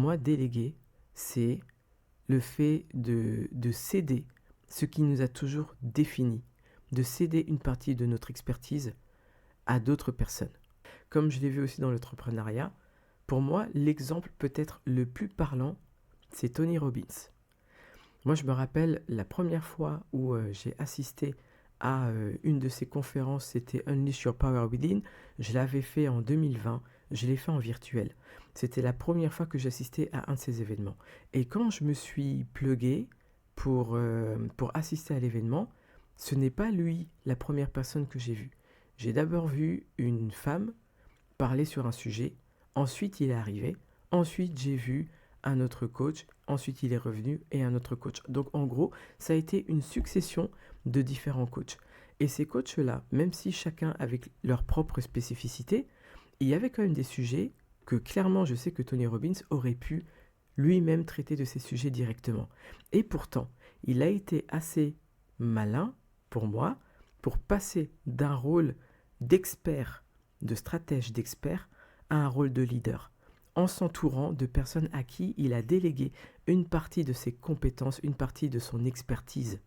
moi, déléguer, c'est le fait de céder ce qui nous a toujours définis, de céder une partie de notre expertise à d'autres personnes. Comme je l'ai vu aussi dans l'entrepreneuriat, pour moi, l'exemple peut-être le plus parlant, c'est Tony Robbins. Moi, je me rappelle la première fois où j'ai assisté à une de ses conférences, c'était Unleash Your Power Within. Je l'avais fait en 2020, je l'ai fait en virtuel. C'était la première fois que j'assistais à un de ces événements. Et quand je me suis plugué pour assister à l'événement, ce n'est pas lui la première personne que j'ai vue. J'ai d'abord vu une femme parler sur un sujet, ensuite il est arrivé, ensuite j'ai vu un autre coach, ensuite il est revenu et un autre coach. Donc en gros, ça a été une succession de différents coachs. Et ces coachs-là, même si chacun avec leur propre spécificité, il y avait quand même des sujets que clairement je sais que Tony Robbins aurait pu lui-même traiter de ces sujets directement. Et pourtant, il a été assez malin pour moi pour passer d'un rôle d'expert, de stratège d'expert, à un rôle de leader, en s'entourant de personnes à qui il a délégué une partie de ses compétences, une partie de son expertise.